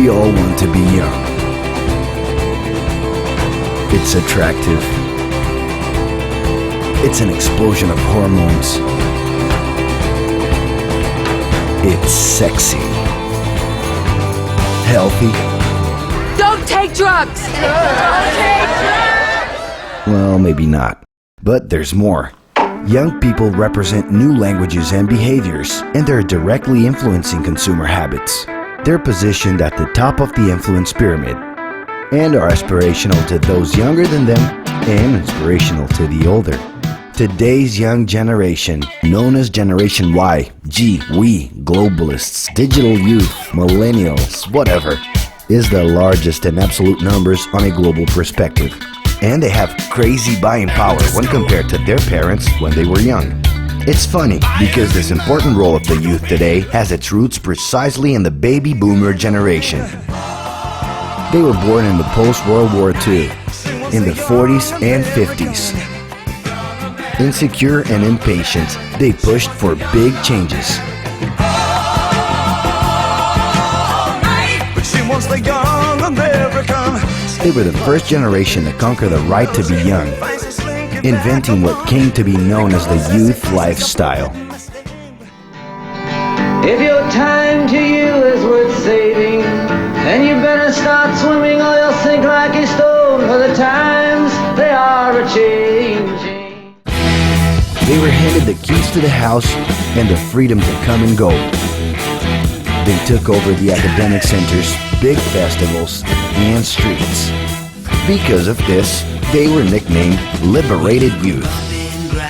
We all want to be young. It's attractive. It's an explosion of hormones. It's sexy. Healthy. Don't take drugs! Don't take drugs! Well, maybe not. But there's more. Young people represent new languages and behaviors, and they're directly influencing consumer habits. They're positioned at the top of the influence pyramid, and are aspirational to those younger than them, and inspirational to the older. Today's young generation, known as Generation Y, G, we, globalists, digital youth, millennials, whatever, is the largest in absolute numbers on a global perspective. And they have crazy buying power when compared to their parents when they were young. It's funny because this important role of the youth today has its roots precisely in the baby boomer generation. They were born in the post-World War II, in the 40s and 50s. Insecure and impatient, they pushed for big changes. They were the first generation to conquer the right to be young, inventing what came to be known as the youth lifestyle. If your time to you is worth saving, then you better start swimming or you'll sink like a stone, for the times they are a-changing. They were handed the keys to the house and the freedom to come and go. They took over the academic centers, big festivals, and streets. Because of this, they were nicknamed Liberated Youth.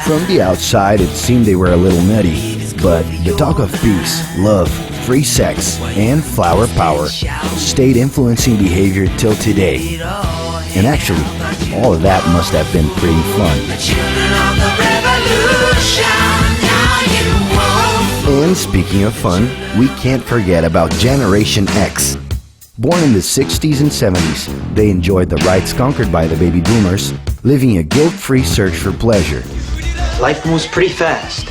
From the outside, it seemed they were a little nutty, but the talk of peace, love, free sex, and flower power stayed influencing behavior till today. And actually, all of that must have been pretty fun. And speaking of fun, we can't forget about Generation X. Born in the 60s and 70s, they enjoyed the rights conquered by the baby boomers, living a guilt-free search for pleasure. Life moves pretty fast.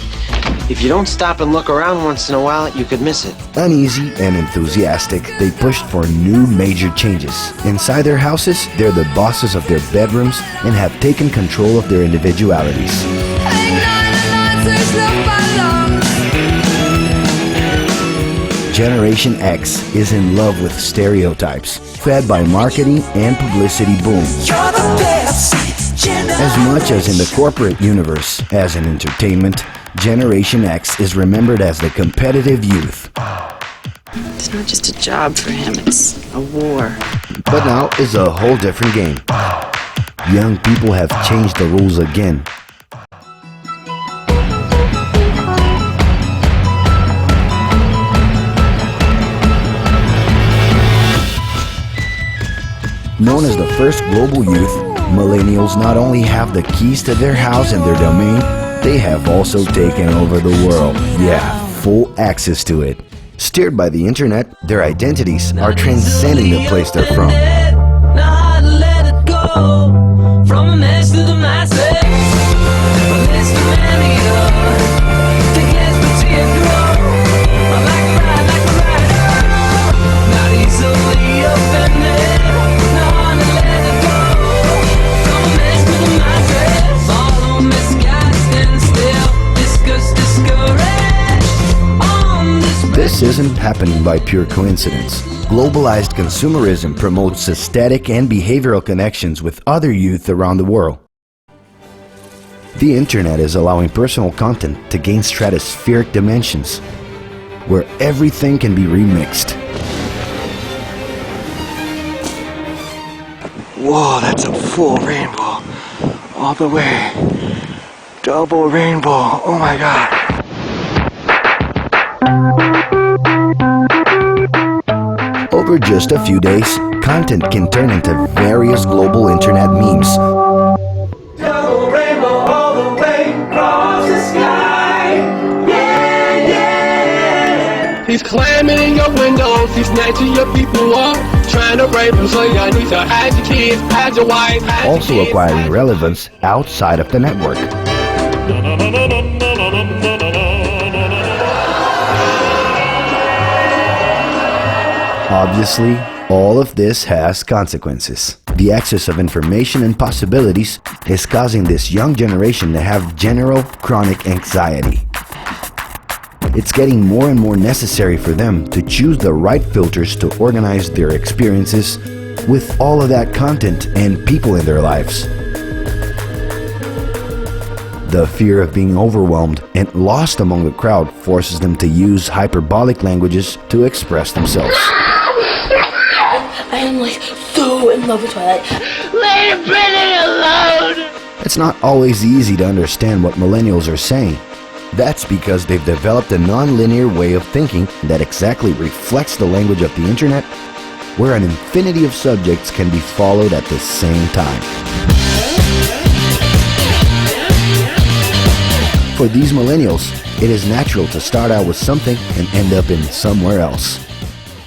If you don't stop and look around once in a while, you could miss it. Uneasy and enthusiastic, they pushed for new major changes. Inside their houses, they're the bosses of their bedrooms and have taken control of their individualities. Generation X is in love with stereotypes, fed by marketing and publicity boom. As much as in the corporate universe as in entertainment, Generation X is remembered as the competitive youth. It's not just a job for him, it's a war. But now is a whole different game. Young people have changed the rules again. Known as the first global youth, millennials not only have the keys to their house and their domain, they have also taken over the world. Yeah, full access to it. Steered by the internet, their identities are transcending the place they're from. This isn't happening by pure coincidence. Globalized consumerism promotes aesthetic and behavioral connections with other youth around the world. The internet is allowing personal content to gain stratospheric dimensions, where everything can be remixed. Whoa, that's a full rainbow. All the way. Double rainbow. Oh my God. Over just a few days, content can turn into various global internet memes. Double rainbow all the way across the sky. Yeah, yeah. He's climbing in your windows, he's snatching your people up, trying to rape them, so y'all need to hide your kids, hide your wife, hide your Also kids. acquiring relevance outside of the network. Obviously, all of this has consequences. The excess of information and possibilities is causing this young generation to have general chronic anxiety. It's getting more and more necessary for them to choose the right filters to organize their experiences with all of that content and people in their lives. The fear of being overwhelmed and lost among the crowd forces them to use hyperbolic languages to express themselves. I am like so in love with Twilight. Leave Britney alone! It's not always easy to understand what millennials are saying. That's because they've developed a non-linear way of thinking that exactly reflects the language of the internet, where an infinity of subjects can be followed at the same time. For these millennials, it is natural to start out with something and end up in somewhere else.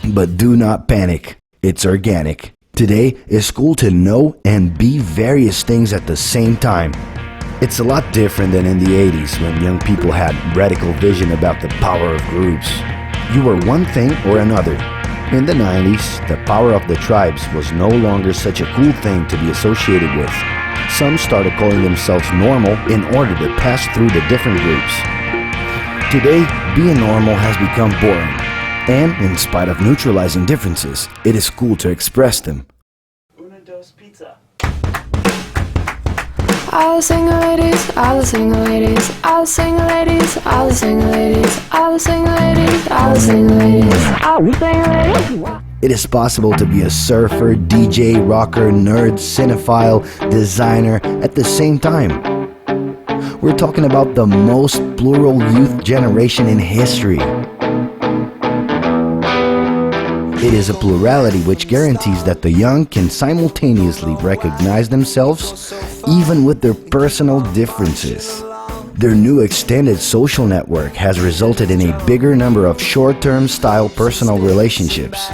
But do not panic, it's organic. Today, it's cool to know and be various things at the same time. It's a lot different than in the 80s when young people had radical vision about the power of groups. You were one thing or another. In the 90s, the power of the tribes was no longer such a cool thing to be associated with. Some started calling themselves normal in order to pass through the different groups. Today, being normal has become boring. And in spite of neutralizing differences, it is cool to express them. All the single ladies, all the single ladies, all the single ladies, all the single ladies, all the single ladies, all the single ladies, all the single ladies. It is possible to be a surfer, DJ, rocker, nerd, cinephile, designer at the same time. We're talking about the most plural youth generation in history. It is a plurality which guarantees that the young can simultaneously recognize themselves even with their personal differences. Their new extended social network has resulted in a bigger number of short-term style personal relationships.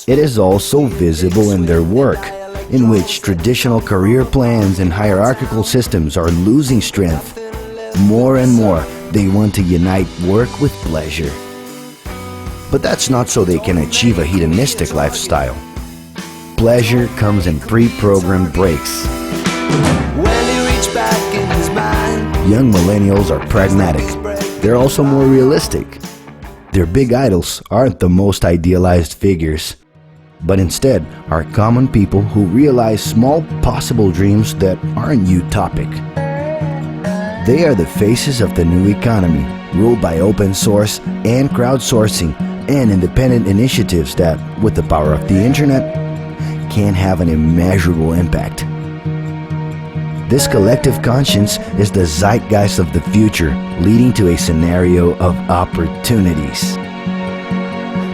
It is also visible in their work, in which traditional career plans and hierarchical systems are losing strength. More and more, they want to unite work with pleasure. But that's not so they can achieve a hedonistic lifestyle. Pleasure comes in pre-programmed breaks. Young millennials are pragmatic. They're also more realistic. Their big idols aren't the most idealized figures, but instead are common people who realize small possible dreams that aren't utopic. They are the faces of the new economy, ruled by open source and crowdsourcing and independent initiatives that, with the power of the internet, can have an immeasurable impact. This collective conscience is the zeitgeist of the future, leading to a scenario of opportunities.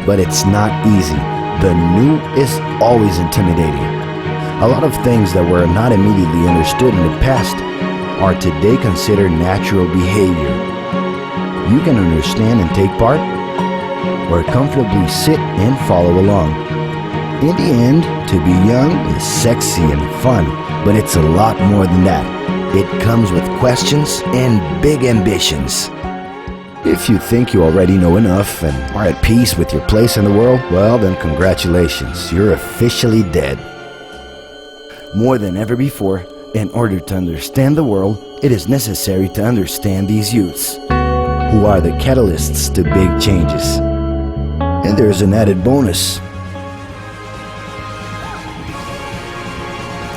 But it's not easy. The new is always intimidating. A lot of things that were not immediately understood in the past are today considered natural behavior. You can understand and take part, or comfortably sit and follow along. In the end, to be young is sexy and fun, but it's a lot more than that. It comes with questions and big ambitions. If you think you already know enough and are at peace with your place in the world, well then congratulations, you're officially dead. More than ever before, in order to understand the world, it is necessary to understand these youths, who are the catalysts to big changes. And there's an added bonus.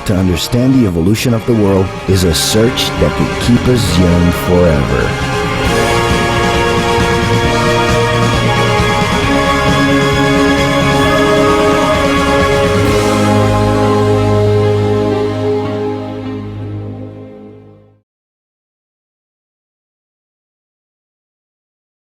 To understand the evolution of the world is a search that could keep us young forever.